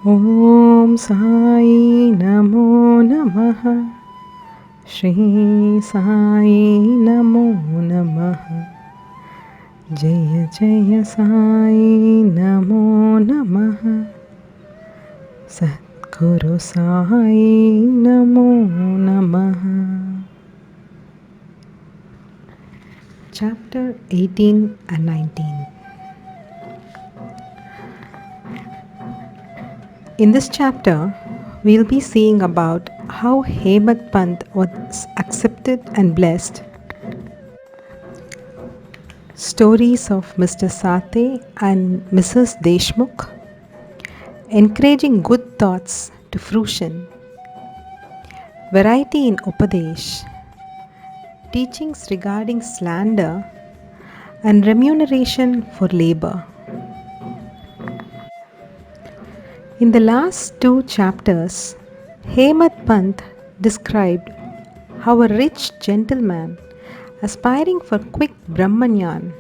Om Sai Namo Namaha. Shri Sai Namo Namaha. Jaya Jaya Sai Namo Namaha. Satguru Sai Namo Namaha. Chapter 18 and 19. In this chapter, we'll be seeing about how Hemadpant was accepted and blessed, stories of Mr. Sathe and Mrs. Deshmukh, encouraging good thoughts to fruition, variety in Upadesh, teachings regarding slander, and remuneration for labor. In the last two chapters, Hemadpant described how a rich gentleman aspiring for quick Brahmanyan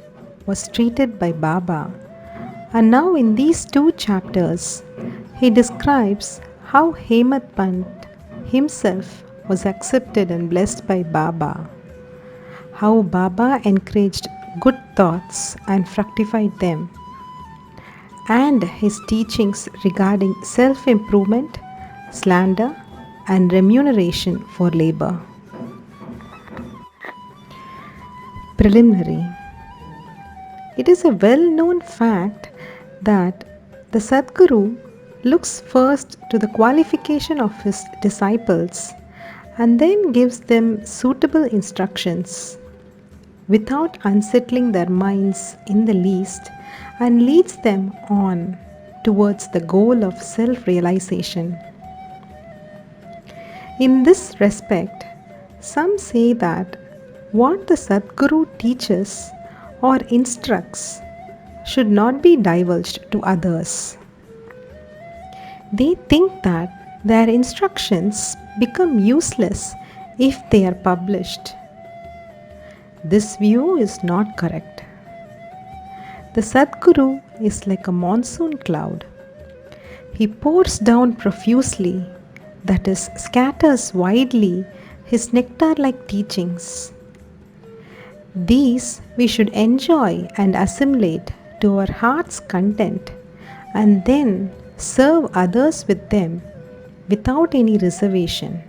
was treated by Baba, and now in these two chapters, he describes how Hemadpant himself was accepted and blessed by Baba, how Baba encouraged good thoughts and fructified them, and his teachings regarding self-improvement, slander, and remuneration for labor. Preliminary. It is a well-known fact that the Sadguru looks first to the qualification of his disciples and then gives them suitable instructions without unsettling their minds in the least, and leads them on towards the goal of self-realization. In this respect, some say that what the Sadguru teaches or instructs should not be divulged to others. They think that their instructions become useless if they are published. This view is not correct. The Sadguru is like a monsoon cloud. He pours down profusely, that is, scatters widely his nectar-like teachings. These we should enjoy and assimilate to our heart's content, and then serve others with them without any reservation.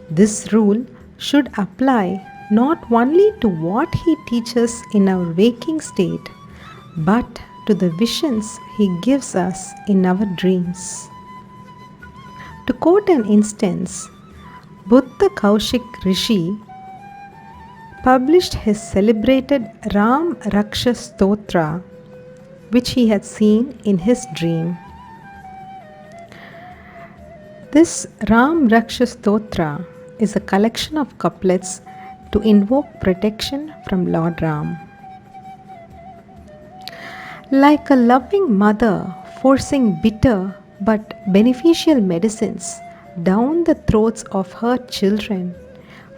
This rule should apply not only to what he teaches in our waking state, but to the visions he gives us in our dreams. To quote an instance, Buddha Kaushik Rishi published his celebrated Ram Raksha Stotra, which he had seen in his dream. This Ram Raksha Stotra is a collection of couplets to invoke protection from Lord Ram. Like a loving mother forcing bitter but beneficial medicines down the throats of her children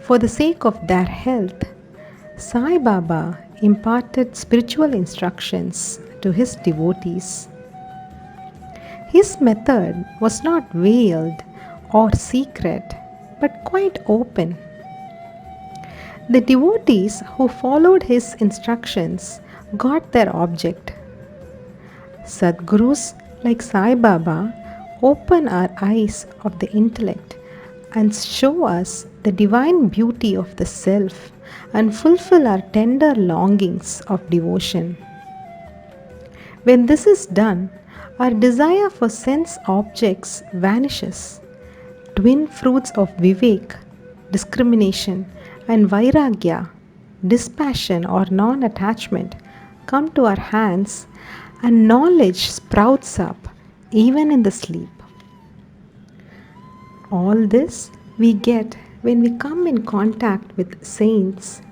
for the sake of their health, Sai Baba imparted spiritual instructions to his devotees. His method was not veiled or secret, but quite open. The devotees who followed his instructions got their object. Sadgurus like Sai Baba open our eyes of the intellect and show us the divine beauty of the self and fulfill our tender longings of devotion. When this is done, our desire for sense objects vanishes. Twin fruits of Vivek, discrimination, and Vairagya, dispassion or non-attachment, come to our hands, and knowledge sprouts up even in the sleep. All this we get when we come in contact with saints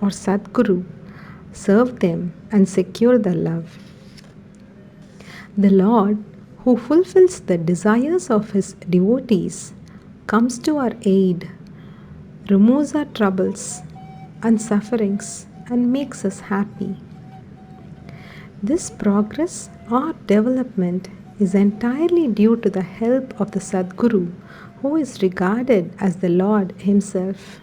or Sadguru, serve them, and secure their love. The Lord, who fulfills the desires of his devotees, comes to our aid, removes our troubles and sufferings, and makes us happy. This progress or development is entirely due to the help of the Sadguru, who is regarded as the Lord Himself.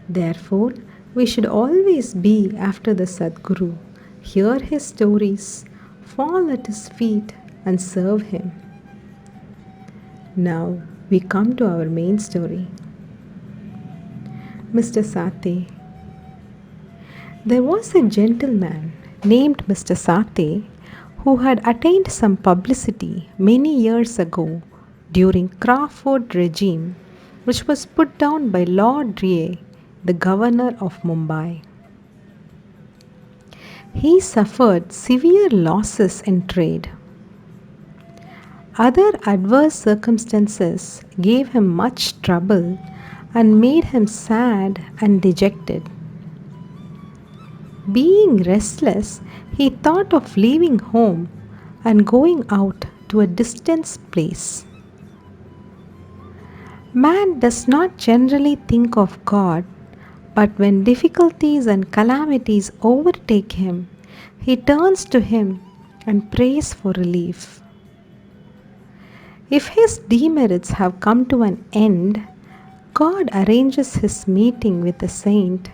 Therefore, we should always be after the Sadguru, hear his stories, fall at his feet, and serve him. Now we come to our main story. Mr. Sate. There was a gentleman named Mr. Sate who had attained some publicity many years ago during Crawford regime, which was put down by Lord Rea, the governor of Mumbai. He suffered severe losses in trade. Other adverse circumstances gave him much trouble and made him sad and dejected. Being restless, he thought of leaving home and going out to a distant place. Man does not generally think of God, but when difficulties and calamities overtake him, he turns to Him and prays for relief. If his demerits have come to an end, God arranges his meeting with a saint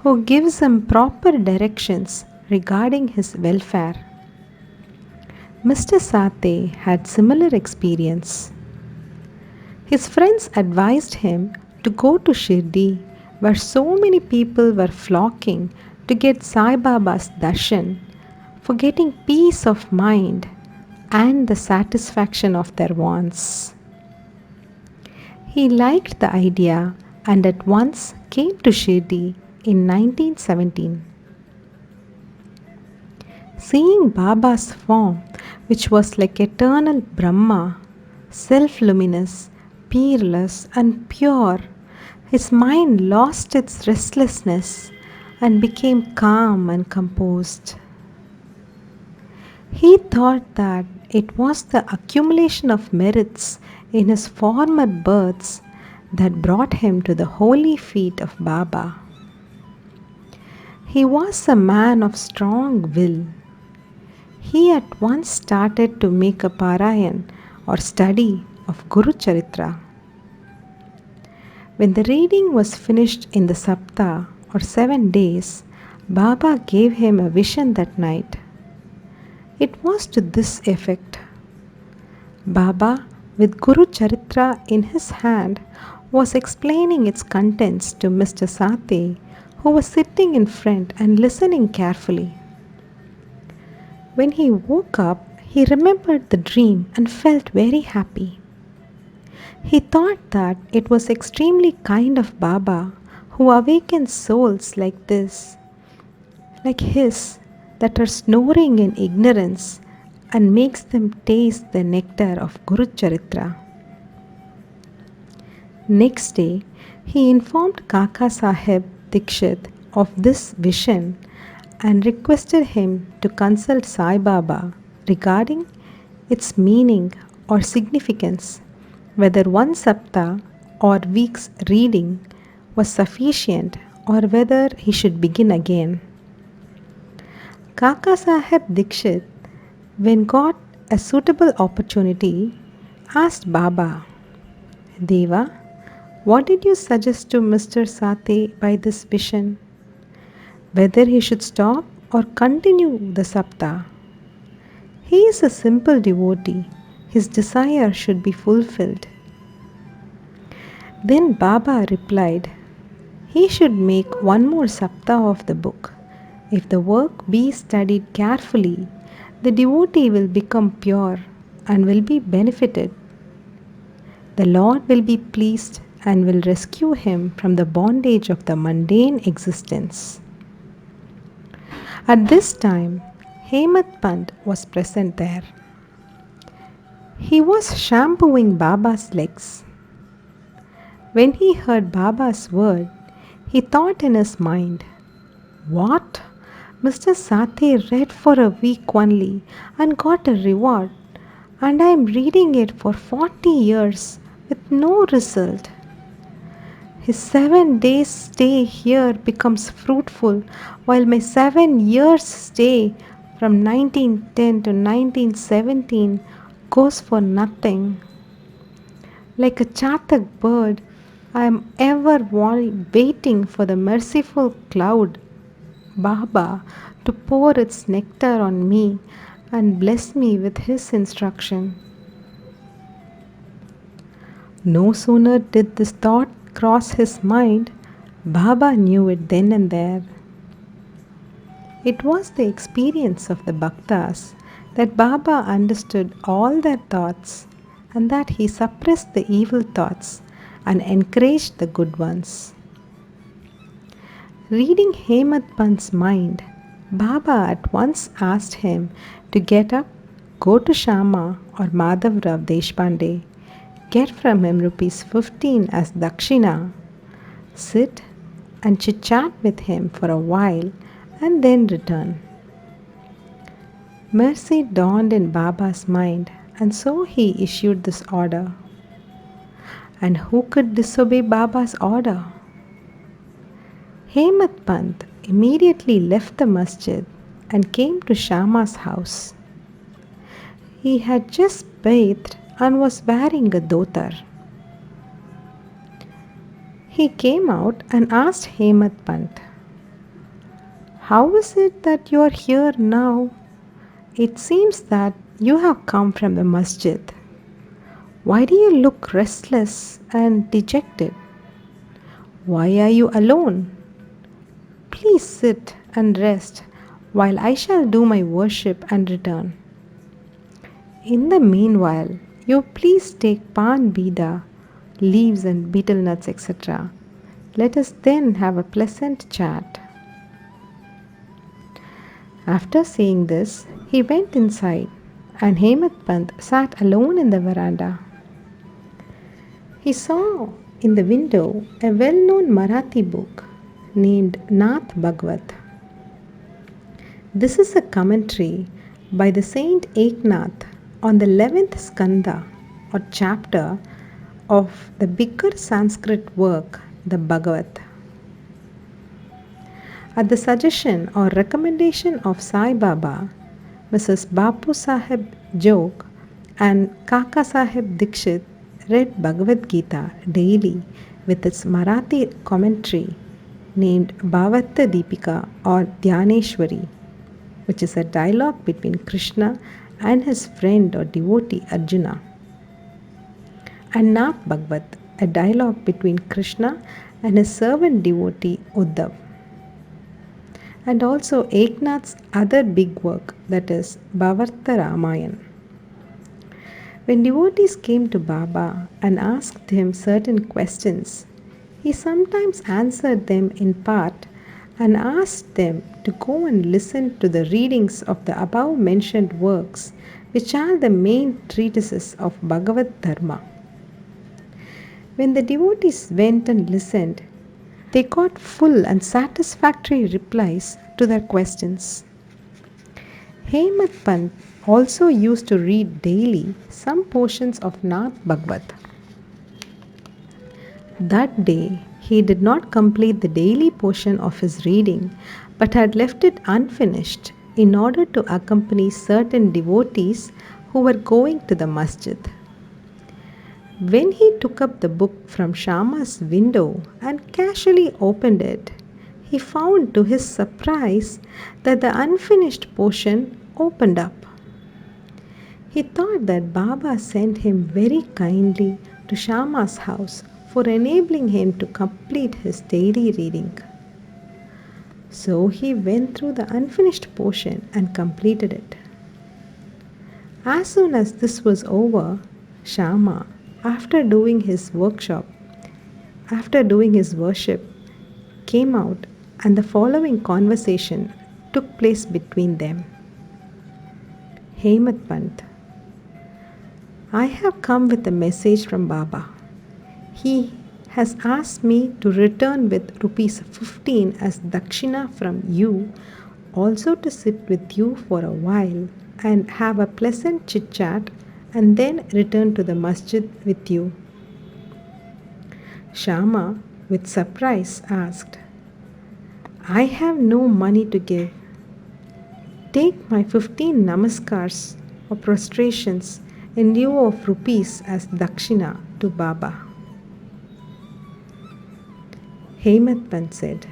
who gives him proper directions regarding his welfare. Mr. Sate had similar experience. His friends advised him to go to Shirdi, where so many people were flocking to get Sai Baba's darshan, for getting peace of mind and the satisfaction of their wants. He liked the idea and at once came to Shirdi in 1917. Seeing Baba's form, which was like eternal Brahma, self-luminous, peerless and pure, his mind lost its restlessness and became calm and composed. He thought that it was the accumulation of merits in his former births that brought him to the holy feet of Baba. He was a man of strong will. He at once started to make a parayan or study of Guru Charitra. When the reading was finished in the Sapta or 7 days, Baba gave him a vision that night. It was to this effect. Baba, with Guru Charitra in his hand, was explaining its contents to Mr. Sate, who was sitting in front and listening carefully. When he woke up, he remembered the dream and felt very happy. He thought that it was extremely kind of Baba, who awakens souls like this, like his, that are snoring in ignorance and makes them taste the nectar of Guru Charitra. Next day, he informed Kaka Sahib Dikshit of this vision and requested him to consult Sai Baba regarding its meaning or significance, whether one sapta or week's reading was sufficient or whether he should begin again. Kaka Sahib Dikshit, when got a suitable opportunity, asked Baba, Deva, what did you suggest to Mr. Sate by this vision? Whether he should stop or continue the sapta? He is a simple devotee. His desire should be fulfilled. Then Baba replied, he should make one more sapta of the book. If the work be studied carefully, the devotee will become pure and will be benefited. The Lord will be pleased and will rescue him from the bondage of the mundane existence. At this time, Hemadpant was present there. He was shampooing Baba's legs. When he heard Baba's word, he thought in his mind, what? Mr. Sate read for a week only and got a reward, and I am reading it for 40 years with no result. His 7 days stay here becomes fruitful, while my 7 years stay from 1910 to 1917 goes for nothing. Like a chatak bird, I am ever waiting for the merciful cloud, Baba, to pour its nectar on me and bless me with his instruction. No sooner did this thought cross his mind, Baba knew it then and there. It was the experience of the Bhaktas that Baba understood all their thoughts and that he suppressed the evil thoughts and encouraged the good ones. Reading Hemadpant's mind, Baba at once asked him to get up, go to Shama or Madhavrao Deshpande, get from him rupees 15 as dakshina, sit and chit-chat with him for a while and then return. Mercy dawned in Baba's mind, and so he issued this order. And who could disobey Baba's order? Hemadpant immediately left the masjid and came to Shama's house. He had just bathed and was wearing a dhotar. He came out and asked Hemadpant, "How is it that you are here now? It seems that you have come from the masjid. Why do you look restless and dejected? Why are you alone? Please sit and rest while I shall do my worship and return. In the meanwhile, you please take pan bida, leaves and betel nuts, etc. Let us then have a pleasant chat." After saying this, he went inside and Hemadpant sat alone in the veranda. He saw in the window a well-known Marathi book named Nath Bhagavat. This is a commentary by the Saint Eknath on the 11th skanda or chapter of the bigger Sanskrit work, the Bhagavat. At the suggestion or recommendation of Sai Baba, Mrs. Bapu Sahib Jog and Kaka Sahib Dikshit read Bhagavad Gita daily with its Marathi commentary named Bhavatta Deepika or Dhyaneshwari, which is a dialogue between Krishna and his friend or devotee Arjuna, and Nath Bhagavat, a dialogue between Krishna and his servant devotee Uddhav, and also Eknath's other big work, that is Bhavarta Ramayan. When devotees came to Baba and asked him certain questions, he sometimes answered them in part and asked them to go and listen to the readings of the above mentioned works, which are the main treatises of Bhagavad Dharma. When the devotees went and listened, they got full and satisfactory replies to their questions. Hemadpant also used to read daily some portions of Nath Bhagavat. That day, he did not complete the daily portion of his reading, but had left it unfinished in order to accompany certain devotees who were going to the masjid. When he took up the book from Shama's window and casually opened it, he found to his surprise that the unfinished portion opened up. He thought that Baba sent him very kindly to Shama's house for enabling him to complete his daily reading. So he went through the unfinished portion and completed it. As soon as this was over, Shama, after doing his worship, came out and the following conversation took place between them. Hemadpant: "I have come with a message from Baba. He has asked me to return with rupees 15 as dakshina from you, also to sit with you for a while and have a pleasant chit-chat and then return to the masjid with you." Shama, with surprise, asked, "I have no money to give." Take my 15 namaskars or prostrations in lieu of rupees as dakshina to Baba. Hemadpant said,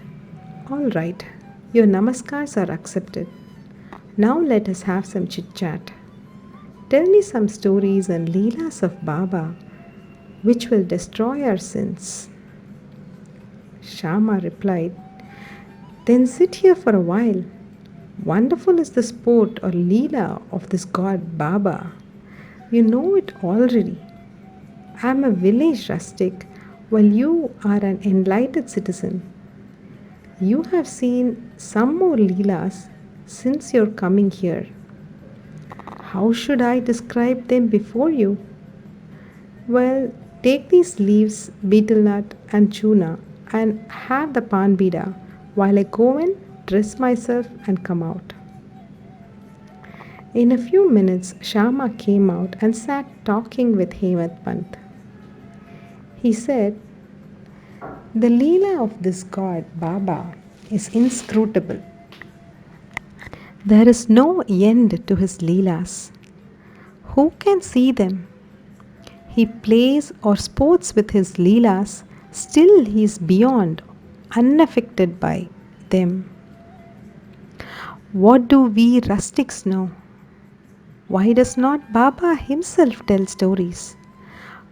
"All right, your namaskars are accepted. Now let us have some chit chat. Tell me some stories and leelas of Baba which will destroy our sins." Shama replied, "Then sit here for a while. Wonderful is the sport or leela of this god Baba. You know it already. I am a village rustic while you are an enlightened citizen. You have seen some more leelas since your coming here. How should I describe them before you? Well, take these leaves, betel nut, and chuna, and have the pan bida while I go in, dress myself, and come out." In a few minutes, Shama came out and sat talking with Hemadpant. He said, "The Leela of this god, Baba, is inscrutable. There is no end to his Leelas. Who can see them? He plays or sports with his Leelas, still he is beyond, unaffected by them. What do we rustics know? Why does not Baba himself tell stories?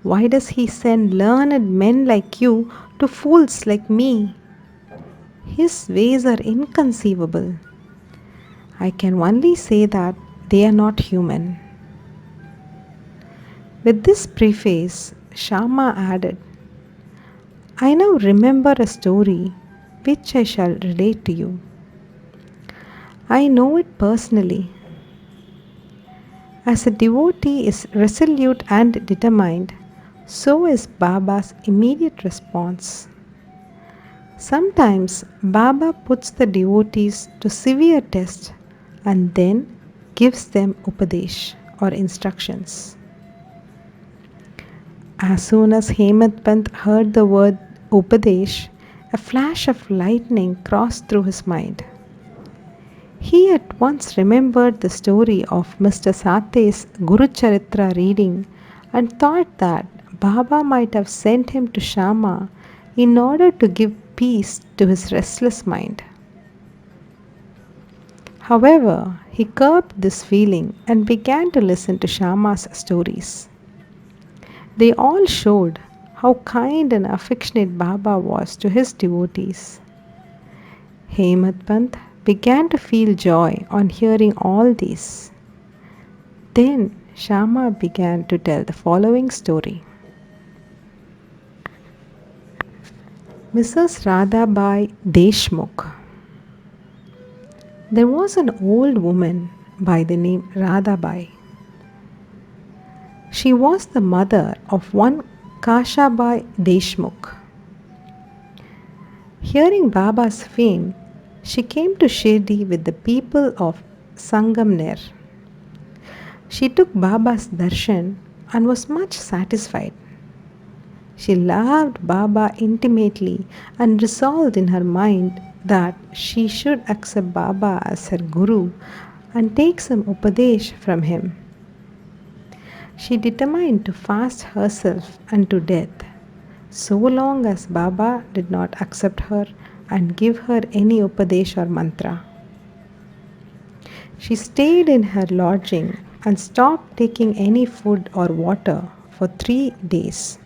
Why does he send learned men like you to fools like me? His ways are inconceivable. I can only say that they are not human." With this preface, Shama added, "I now remember a story which I shall relate to you. I know it personally. As a devotee is resolute and determined, so is Baba's immediate response. Sometimes Baba puts the devotees to severe test and then gives them upadesh or instructions." As soon as Hemadpant heard the word upadesh, a flash of lightning crossed through his mind. He at once remembered the story of Mr. Sate's Guru Charitra reading and thought that Baba might have sent him to Shama in order to give peace to his restless mind. However, he curbed this feeling and began to listen to Shama's stories. They all showed how kind and affectionate Baba was to his devotees. Hemadpant began to feel joy on hearing all this. Then Shama began to tell the following story. Mrs. Radhabai Deshmukh. There was an old woman by the name Radhabai. She was the mother of one Kashabai Deshmukh. Hearing Baba's fame, she came to Shirdi with the people of Sangamner. She took Baba's darshan and was much satisfied. She loved Baba intimately and resolved in her mind that she should accept Baba as her guru and take some upadesh from him. She determined to fast herself unto death, so long as Baba did not accept her and give her any upadesh or mantra. She stayed in her lodging and stopped taking any food or water for 3 days.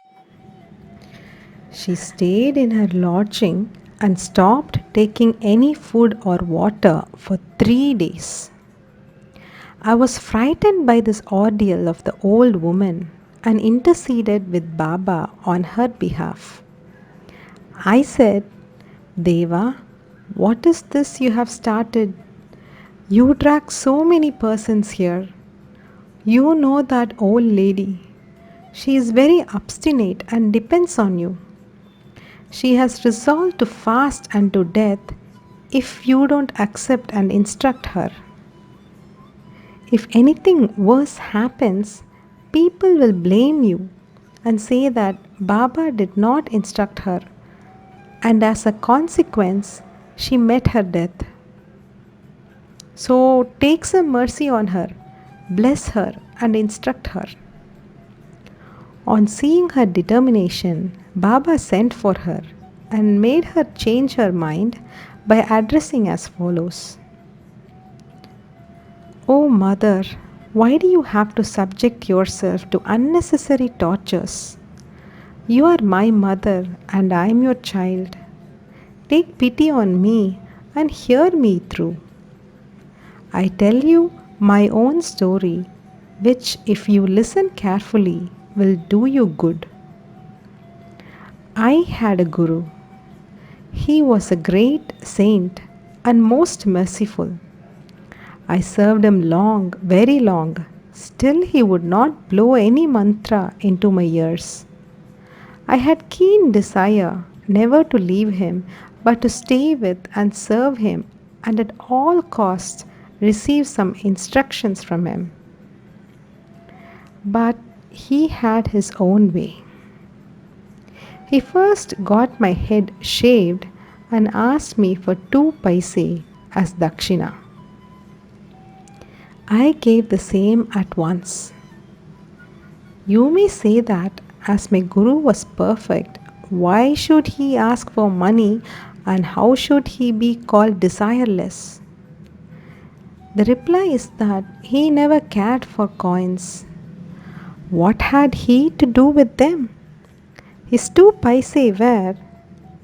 She stayed in her lodging and stopped taking any food or water for 3 days. I was frightened by this ordeal of the old woman and interceded with Baba on her behalf. I said, "Deva, what is this you have started? You drag so many persons here. You know that old lady. She is very obstinate and depends on you. She has resolved to fast unto death if you don't accept and instruct her. If anything worse happens, people will blame you and say that Baba did not instruct her, and as a consequence, she met her death. So take some mercy on her, bless her, and instruct her. On seeing her determination, Baba sent for her and made her change her mind by addressing as follows: "O mother, why do you have to subject yourself to unnecessary tortures? You are my mother and I am your child. Take pity on me and hear me through. I tell you my own story, which, if you listen carefully, will do you good. I had a guru. He was a great saint and most merciful. I served him long, very long. Still, he would not blow any mantra into my ears. I had keen desire never to leave him, but to stay with and serve him, and at all costs receive some instructions from him. But he had his own way. He first got my head shaved and asked me for 2 paise as dakshina. I gave the same at once. You may say that as my guru was perfect, why should he ask for money and how should he be called desireless? The reply is that he never cared for coins. What had he to do with them? His 2 paise were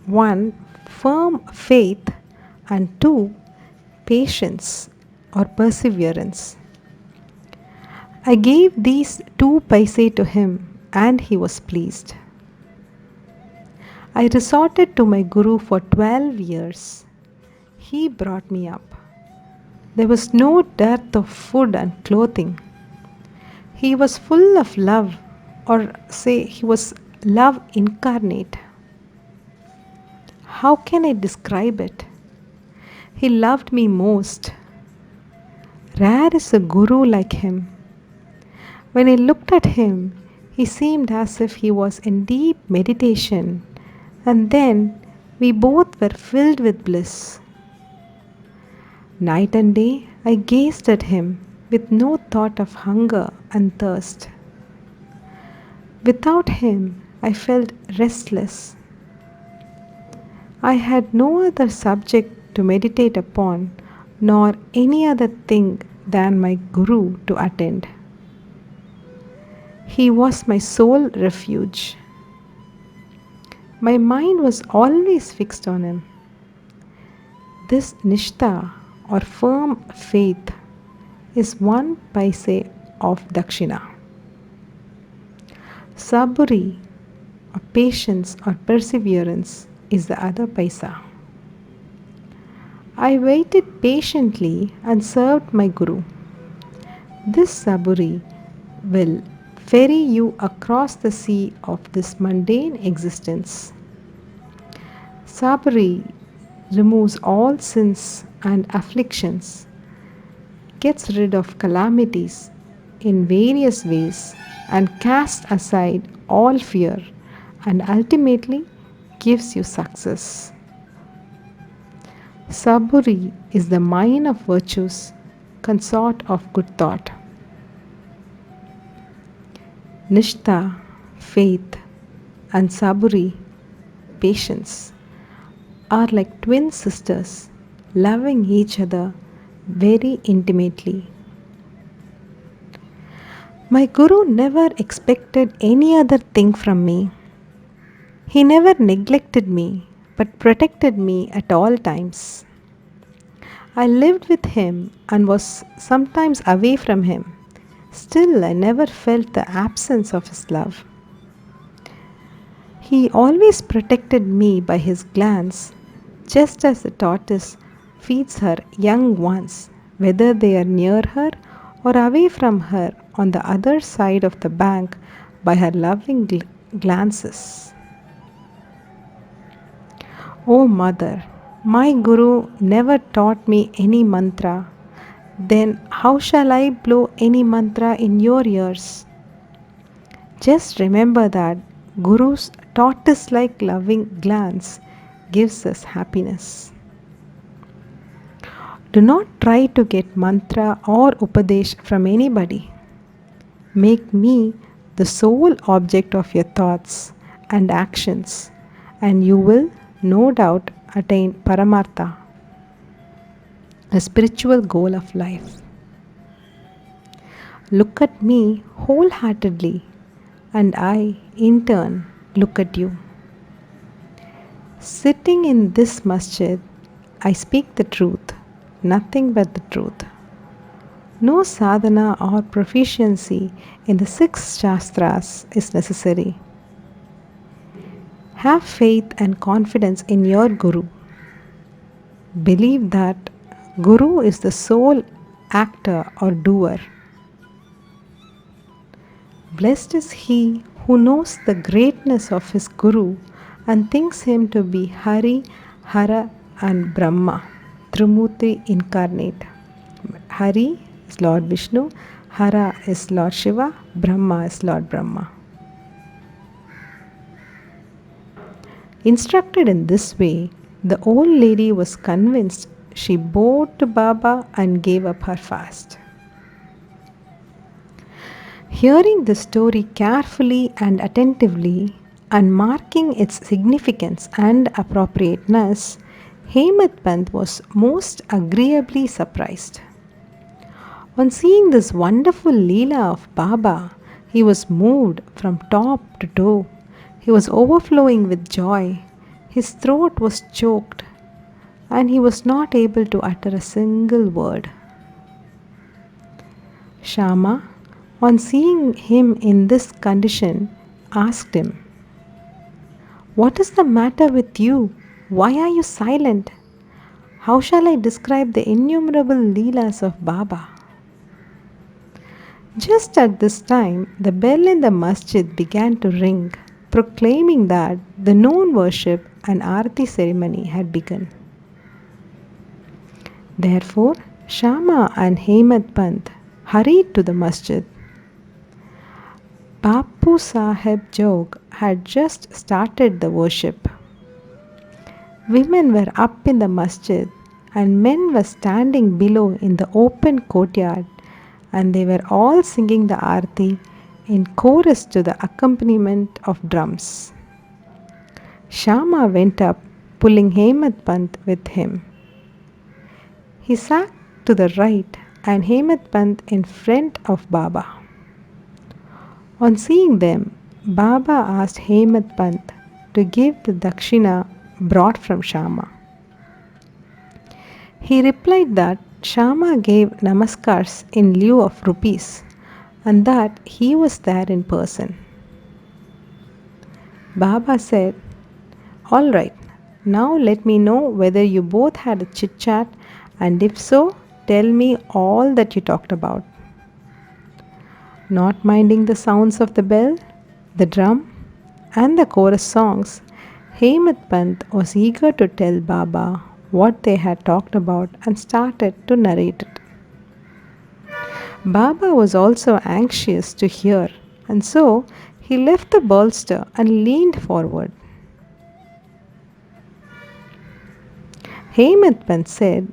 1. Firm faith, and 2. Patience or perseverance. I gave these 2 paise to him and he was pleased. I resorted to my guru for 12 years. He brought me up. There was no dearth of food and clothing. He was full of love, or say he was love incarnate. How can I describe it? He loved me most. Rare is a guru like him. When I looked at him, he seemed as if he was in deep meditation, and then we both were filled with bliss. Night and day I gazed at him with no thought of hunger and thirst. Without him, I felt restless. I had no other subject to meditate upon, nor any other thing than my guru to attend. He was my sole refuge. My mind was always fixed on him. This nishtha or firm faith is 1 paise of dakshina. Saburi or patience or perseverance is the other paisa. I waited patiently and served my guru. This saburi will ferry you across the sea of this mundane existence. Saburi removes all sins and afflictions, gets rid of calamities in various ways, and casts aside all fear, and ultimately gives you success. Saburi is the mine of virtues, consort of good thought. Nishtha, faith, and Saburi, patience, are like twin sisters, loving each other very intimately. My guru never expected any other thing from me. He never neglected me, but protected me at all times. I lived with him and was sometimes away from him. Still, I never felt the absence of his love. He always protected me by his glance, just as the tortoise feeds her young ones, whether they are near her or away from her on the other side of the bank, by her loving glances. O mother, my guru never taught me any mantra. Then how shall I blow any mantra in your ears? Just remember that Guru's tortoise-like loving glance gives us happiness. Do not try to get mantra or upadesh from anybody. Make me the sole object of your thoughts and actions, and you will no doubt attain Paramartha, a spiritual goal of life. Look at me wholeheartedly, and I, in turn, look at you. Sitting in this masjid, I speak the truth, nothing but the truth. No sadhana or proficiency in the 6 shastras is necessary. Have faith and confidence in your Guru. Believe that Guru is the sole actor or doer. Blessed is he who knows the greatness of his Guru and thinks him to be Hari, Hara, and Brahma, Trimurti incarnate. Hari is Lord Vishnu, Hara is Lord Shiva, Brahma is Lord Brahma. Instructed in this way, the old lady was convinced. She bowed to Baba and gave up her fast. Hearing the story carefully and attentively and marking its significance and appropriateness, Hemadpant was most agreeably surprised. On seeing this wonderful Leela of Baba, he was moved from top to toe. He was overflowing with joy. His throat was choked, and he was not able to utter a single word. Shama, on seeing him in this condition, asked him, "What is the matter with you? Why are you silent? How shall I describe the innumerable Leelas of Baba?" Just at this time, the bell in the masjid began to ring, proclaiming that the noon worship and arati ceremony had begun. Therefore, Shama and Hemadpant hurried to the masjid. Bapu Sahib Jog had just started the worship. Women were up in the masjid and men were standing below in the open courtyard, and they were all singing the arati in chorus to the accompaniment of drums. Shama went up, pulling Hemadpant with him. He sat to the right and Hemadpant in front of Baba. On seeing them, Baba asked Hemadpant to give the dakshina brought from Shama. He replied that Shama gave namaskars in lieu of rupees and that he was there in person. Baba said, "All right, now let me know whether you both had a chit chat, and if so, tell me all that you talked about." Not minding the sounds of the bell, the drum, and the chorus songs, Hemadpant was eager to tell Baba what they had talked about and started to narrate it. Baba was also anxious to hear, and so he left the bolster and leaned forward. Hemadpant said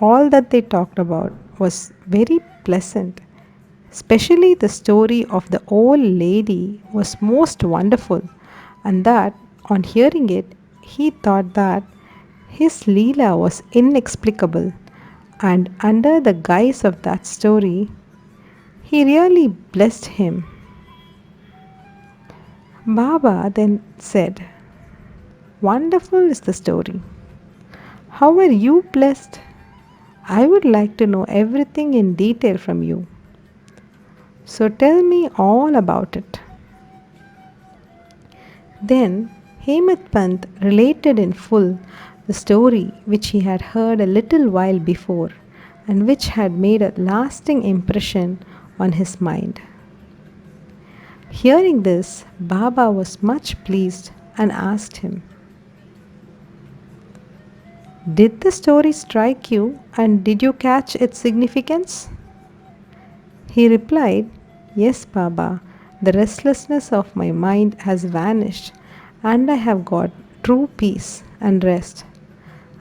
all that they talked about was very pleasant. Especially the story of the old lady was most wonderful, and that on hearing it, he thought that his Leela was inexplicable, and under the guise of that story, he really blessed him. Baba then said, "Wonderful is the story. How were you blessed? I would like to know everything in detail from you. So tell me all about it." Then Hemadpant related in full the story which he had heard a little while before and which had made a lasting impression on his mind. Hearing this, Baba was much pleased and asked him, "Did the story strike you and did you catch its significance?" He replied, "Yes, Baba, the restlessness of my mind has vanished and I have got true peace and rest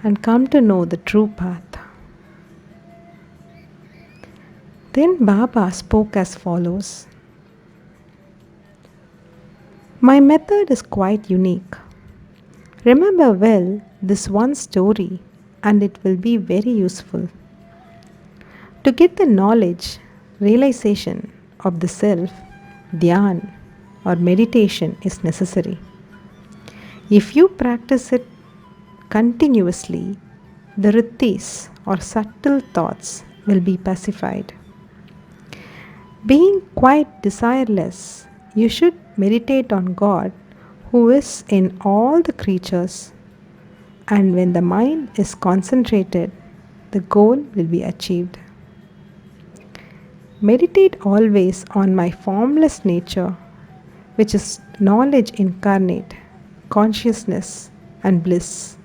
and come to know the true path." Then Baba spoke as follows. My method is quite unique. Remember well this one story and it will be very useful. To get the knowledge, realization of the self, dhyan or meditation is necessary. If you practice it continuously, the rittis or subtle thoughts will be pacified. Being quite desireless, you should meditate on God who is in all the creatures, and when the mind is concentrated, the goal will be achieved. Meditate always on my formless nature, which is knowledge incarnate, consciousness, and bliss.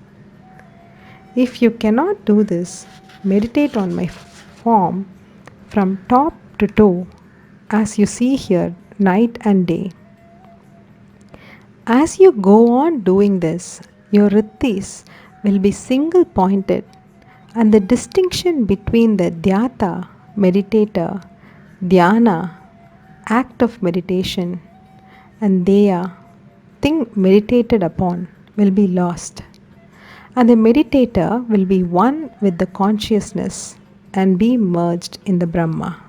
If you cannot do this, meditate on my form from top to toe, as you see here, night and day. As you go on doing this, your rittis will be single pointed, and the distinction between the dhyata, meditator, dhyana, act of meditation, and deya, thing meditated upon, will be lost. And the meditator will be one with the consciousness and be merged in the Brahma.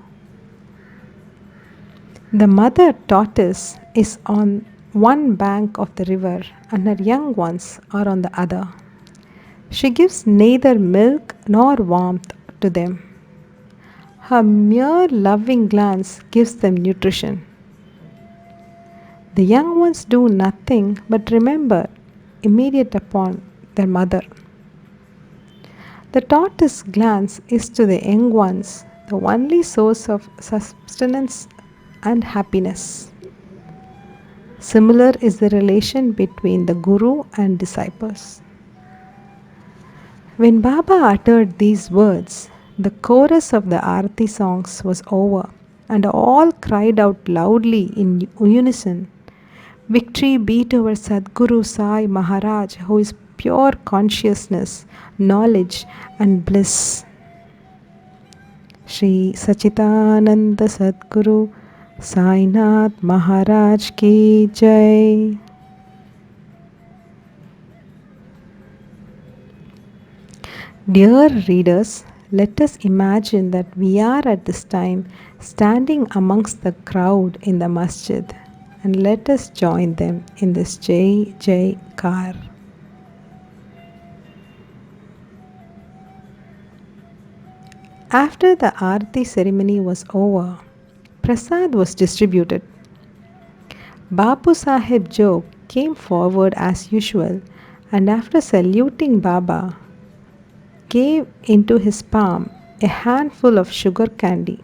The mother tortoise is on one bank of the river and her young ones are on the other. She gives neither milk nor warmth to them. Her mere loving glance gives them nutrition. The young ones do nothing but remember immediate upon their mother. The tortoise glance is to the young ones the only source of sustenance and happiness. Similar is the relation between the Guru and disciples. When Baba uttered these words, the chorus of the Arati songs was over and all cried out loudly in unison, "Victory be to our Sadguru Sai Maharaj, who is pure consciousness, knowledge and bliss." Shri Sachitananda Sadguru Sai Nath Maharaj Ki Jai. Dear readers, let us imagine that we are at this time standing amongst the crowd in the masjid, and let us join them in this Jai Jai Kar. After the Aarti ceremony was over, Prasad was distributed. Bapu Sahib Jog came forward as usual and after saluting Baba, gave into his palm a handful of sugar candy.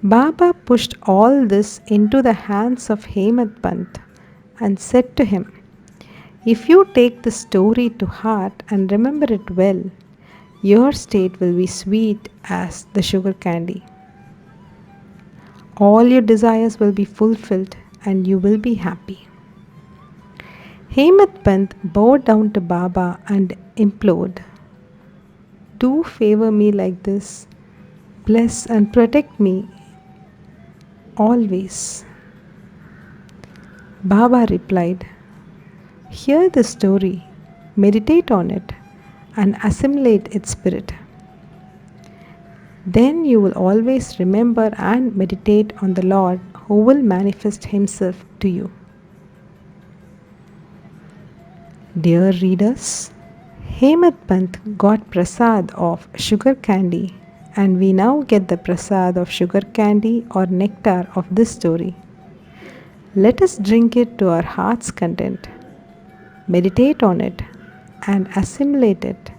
Baba pushed all this into the hands of Hemadpant and said to him, "If you take the story to heart and remember it well, your state will be sweet as the sugar candy. All your desires will be fulfilled and you will be happy." Hemadpant bowed down to Baba and implored, "Do favor me like this. Bless and protect me always." Baba replied, "Hear the story, meditate on it, and assimilate its spirit. Then you will always remember and meditate on the Lord who will manifest Himself to you." Dear readers, Hemadpant got prasad of sugar candy, and we now get the prasad of sugar candy or nectar of this story. Let us drink it to our heart's content, meditate on it, and assimilate it,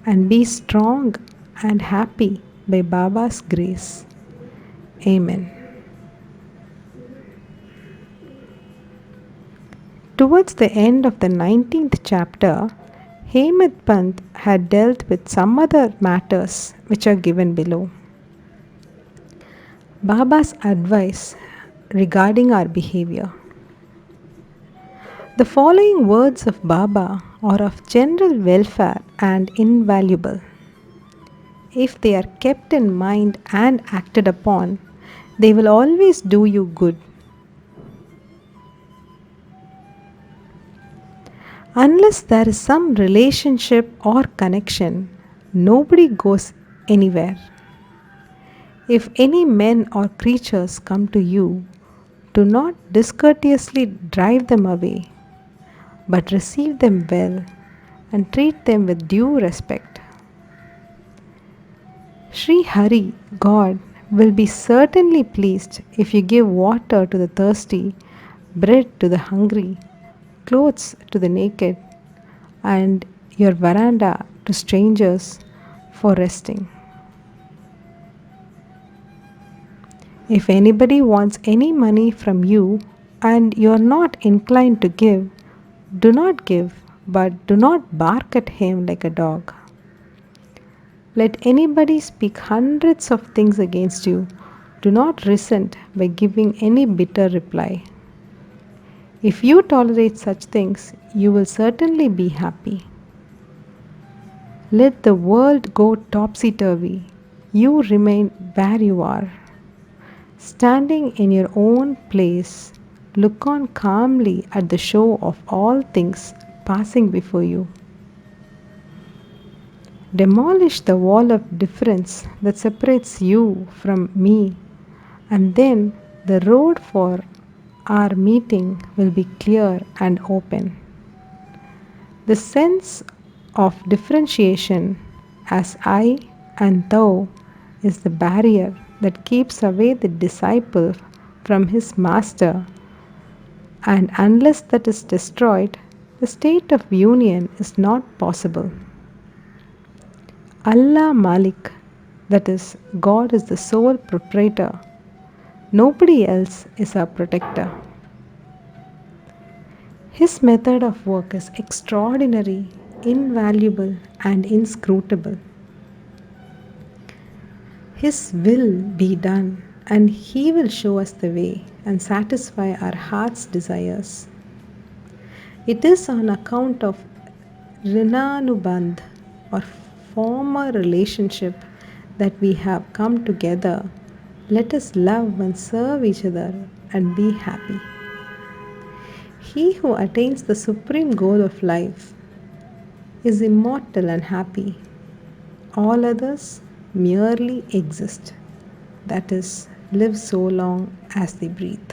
and be strong and happy by Baba's grace. Amen. Towards the end of the 19th chapter, Hemadpant had dealt with some other matters which are given below. Baba's advice regarding our behavior. The following words of Baba are of general welfare and invaluable. if they are kept in mind and acted upon, they will always do you good. Unless there is some relationship or connection, nobody goes anywhere. If any men or creatures come to you, do not discourteously drive them away, but receive them well and treat them with due respect. Sri Hari, God, will be certainly pleased if you give water to the thirsty, bread to the hungry, clothes to the naked, and your veranda to strangers for resting. If anybody wants any money from you and you are not inclined to give, do not give, but do not bark at him like a dog. Let anybody speak hundreds of things against you. Do not resent by giving any bitter reply. If you tolerate such things, you will certainly be happy. Let the world go topsy-turvy. You remain where you are. Standing in your own place, look on calmly at the show of all things passing before you. Demolish the wall of difference that separates you from me, and then the road for our meeting will be clear and open. The sense of differentiation as I and thou is the barrier that keeps away the disciple from his master, and unless that is destroyed, the state of union is not possible. Allah Malik, that is, God is the sole proprietor. Nobody else is our protector. His method of work is extraordinary, invaluable, and inscrutable. His will be done, and He will show us the way and satisfy our heart's desires. It is on account of Rinanubandh or former relationship that we have come together. Let us love and serve each other and be happy. He who attains the supreme goal of life is immortal and happy. All others merely exist, that is, live so long as they breathe.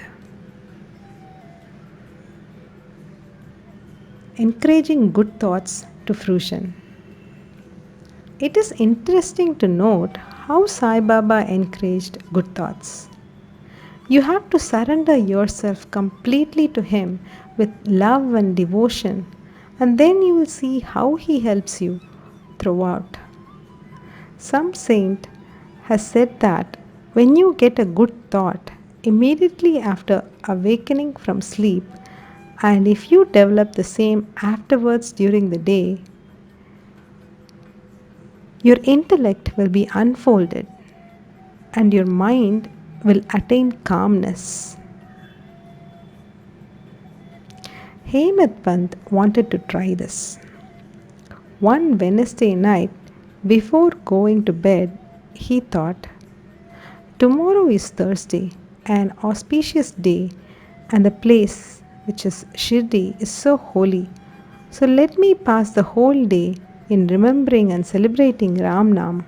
Encouraging good thoughts to fruition. It is interesting to note how Sai Baba encouraged good thoughts. You have to surrender yourself completely to Him with love and devotion, and then you will see how He helps you throughout. Some saint has said that when you get a good thought immediately after awakening from sleep, and if you develop the same afterwards during the day, your intellect will be unfolded and your mind will attain calmness. Hemadpant wanted to try this. One Wednesday night, before going to bed, he thought, tomorrow is Thursday, an auspicious day, and the place, which is Shirdi, is so holy. So let me pass the whole day in remembering and celebrating Ram Nam.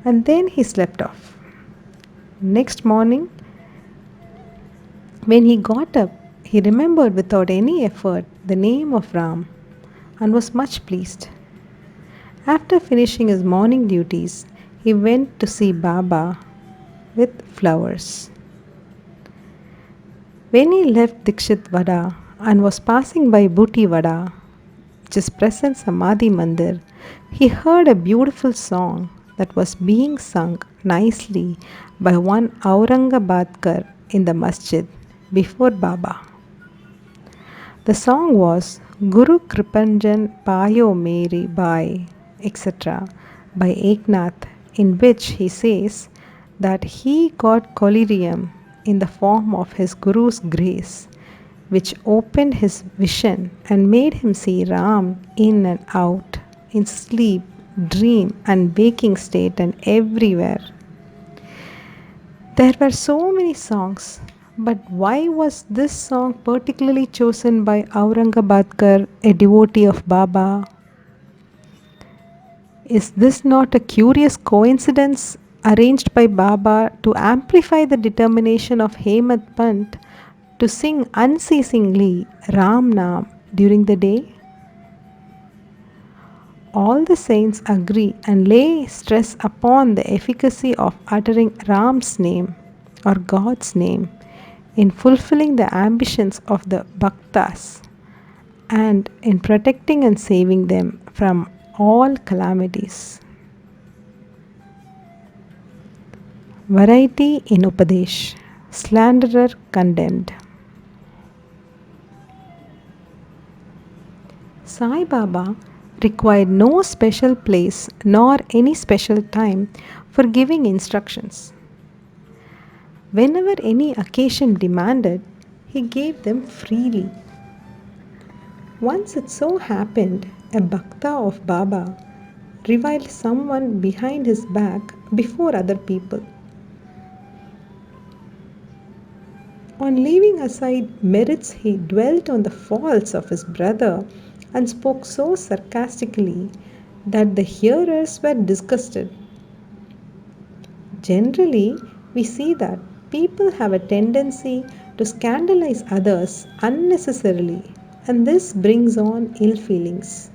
And then he slept off. Next morning, when he got up, he remembered without any effort the name of Ram and was much pleased. After finishing his morning duties, he went to see Baba with flowers. When he left Dikshit Vada and was passing by Bhuti Vada, which is present Samadhi Mandir, he heard a beautiful song that was being sung nicely by one Aurangabadkar in the masjid before Baba. The song was Guru Kripanjan Payo Meri Bai, etc. by Eknath, in which he says that he got collyrium in the form of his Guru's grace, which opened his vision and made him see Ram in and out in sleep, dream, and waking state, and everywhere. There were so many songs, but why was this song particularly chosen by Aurangabadkar, a devotee of Baba? Is this not a curious coincidence arranged by Baba to amplify the determination of Hemadpant to sing unceasingly Ram Nam during the day? All the saints agree and lay stress upon the efficacy of uttering Ram's name or God's name in fulfilling the ambitions of the Bhaktas and in protecting and saving them from all calamities. Variety in Upadesh, slanderer condemned. Sai Baba required no special place nor any special time for giving instructions. Whenever any occasion demanded, he gave them freely. Once it so happened, a Bhakta of Baba reviled someone behind his back before other people. On leaving aside merits, he dwelt on the faults of his brother and spoke so sarcastically that the hearers were disgusted. Generally, we see that people have a tendency to scandalize others unnecessarily, and this brings on ill feelings.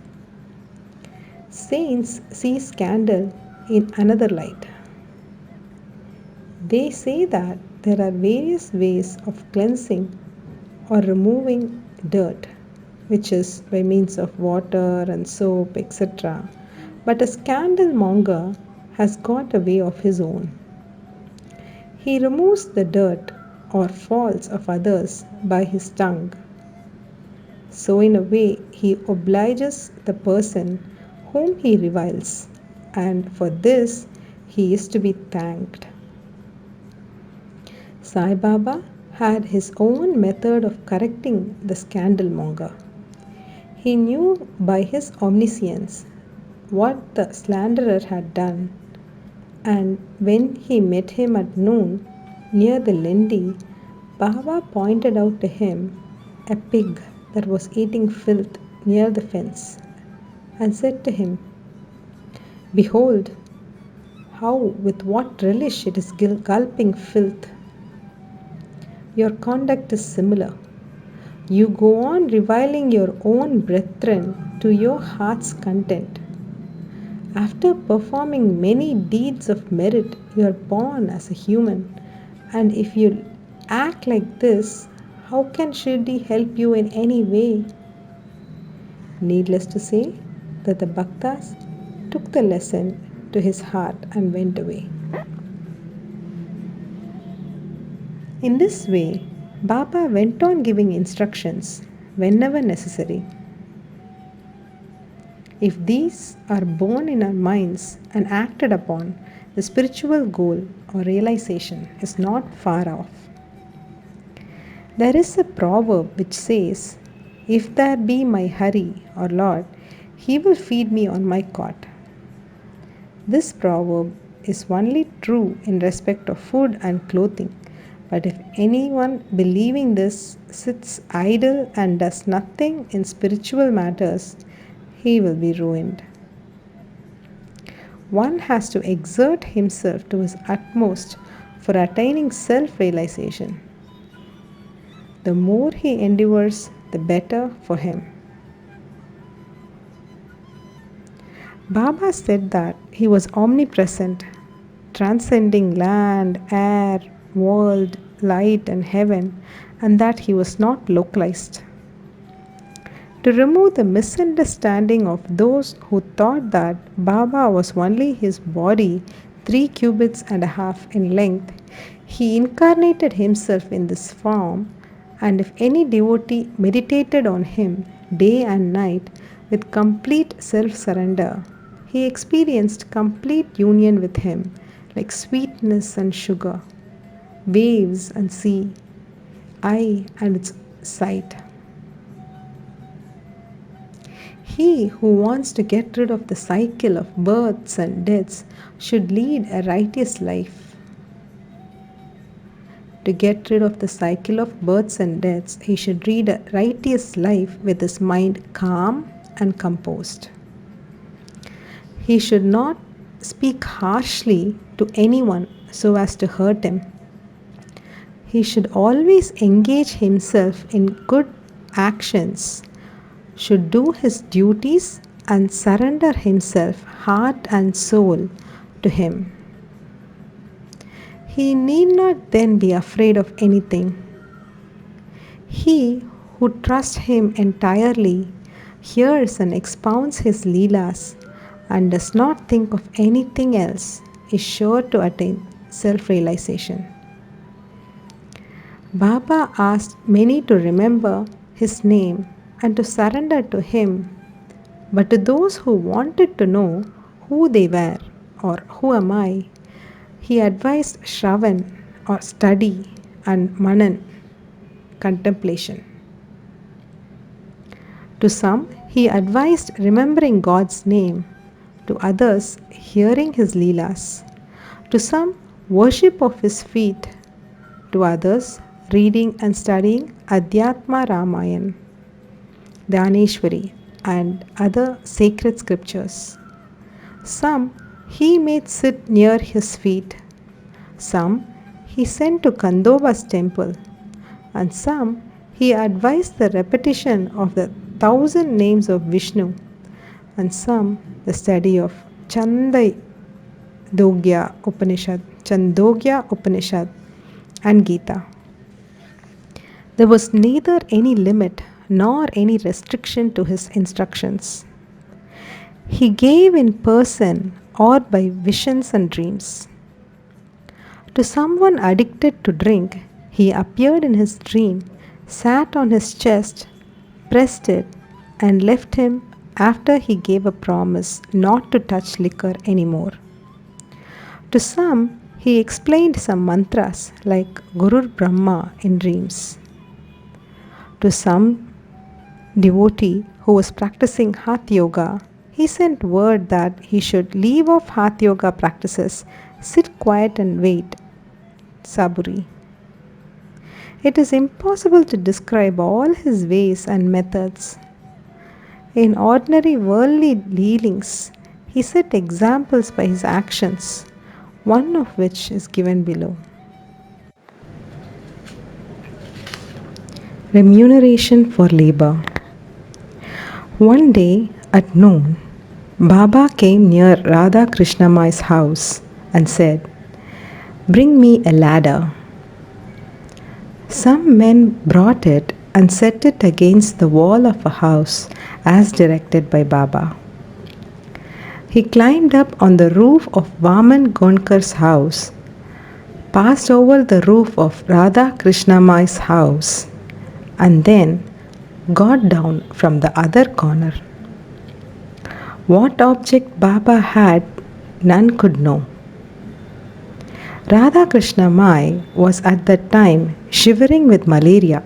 Saints see scandal in another light. They say that there are various ways of cleansing or removing dirt, which is by means of water and soap, etc. But a scandal monger has got a way of his own. He removes the dirt or faults of others by his tongue. So, in a way, he obliges the person whom he reviles, and for this he is to be thanked. Sai Baba had his own method of correcting the scandal monger. He knew by his omniscience what the slanderer had done, and when he met him at noon near the Lendi, Baba pointed out to him a pig that was eating filth near the fence and said to him, "Behold, how with what relish it is gulping filth. Your conduct is similar. You go on reviling your own brethren to your heart's content. After performing many deeds of merit, you are born as a human, and if you act like this, how can Shirdi help you in any way?" Needless to say that the Bhaktas took the lesson to his heart and went away. In this way, Baba went on giving instructions whenever necessary. If these are born in our minds and acted upon, the spiritual goal or realization is not far off. There is a proverb which says, "If there be my Hari or Lord, he will feed me on my cot." This proverb is only true in respect of food and clothing, but if anyone believing this sits idle and does nothing in spiritual matters, he will be ruined. One has to exert himself to his utmost for attaining self-realization. The more he endeavors, the better for him. Baba said that he was omnipresent, transcending land, air, world, light, and heaven, and that he was not localized. To remove the misunderstanding of those who thought that Baba was only his body 3 cubits and a half in length, he incarnated himself in this form, and if any devotee meditated on him day and night with complete self-surrender, he experienced complete union with him, like sweetness and sugar, waves and sea, eye and its sight. He who wants to get rid of the cycle of births and deaths should lead a righteous life. To get rid of the cycle of births and deaths, he should lead a righteous life with his mind calm and composed. He should not speak harshly to anyone so as to hurt him. He should always engage himself in good actions, should do his duties and surrender himself heart and soul to him. He need not then be afraid of anything. He who trusts him entirely hears and expounds his leelas and does not think of anything else is sure to attain self-realization. Baba asked many to remember his name and to surrender to him, but to those who wanted to know who they were or who am I, he advised Shravan or study and Manan, contemplation. To some, he advised remembering God's name, to others, hearing his leelas, to some, worship of his feet, to others, reading and studying Adhyatma Ramayan, Dhaneshwari, and other sacred scriptures. Some he made sit near his feet, some he sent to Kandoba's temple, and some he advised the repetition of the 1,000 names of Vishnu, and some the study of Chandogya Upanishad and Gita. There was neither any limit nor any restriction to his instructions. He gave in person or by visions and dreams. To someone addicted to drink, he appeared in his dream, sat on his chest, pressed it, and left him after he gave a promise not to touch liquor anymore. To some, he explained some mantras like Guru Brahma in dreams. To some devotee who was practicing Hatha Yoga, he sent word that he should leave off Hatha Yoga practices, sit quiet and wait. Saburi. It is impossible to describe all his ways and methods. In ordinary worldly dealings, he set examples by his actions, one of which is given below. Remuneration for labor. One day at noon, Baba came near Radha Krishnamai's house and said, "Bring me a ladder." Some men brought it and set it against the wall of a house as directed by Baba. He climbed up on the roof of Vaman Gonkar's house, passed over the roof of Radha Krishnamai's house, and then got down from the other corner. What object Baba had, none could know. Radha Krishna Mai was at that time shivering with malaria.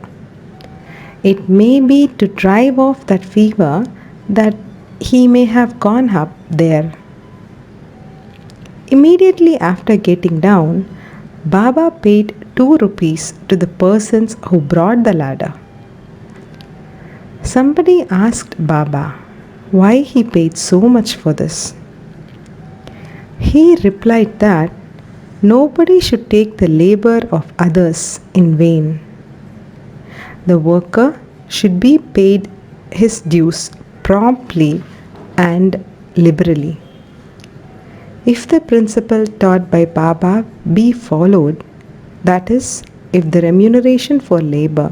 It may be to drive off that fever that he may have gone up there. Immediately after getting down, Baba paid 2 rupees to the persons who brought the ladder. Somebody asked Baba why he paid so much for this. He replied that nobody should take the labor of others in vain. The worker should be paid his dues promptly and liberally. If the principle taught by Baba be followed, that is, if the remuneration for labor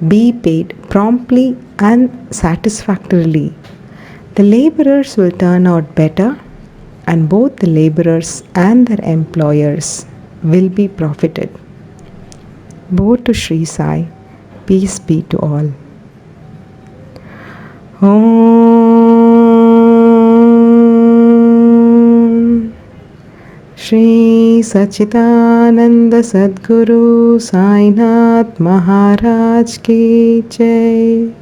be paid promptly and satisfactorily, the laborers will turn out better, and both the laborers and their employers will be profited. Woe to Shri Sai, peace be to all. Om Shri Sachidananda Sadguru Sai Nath Maharaj Ki Jai.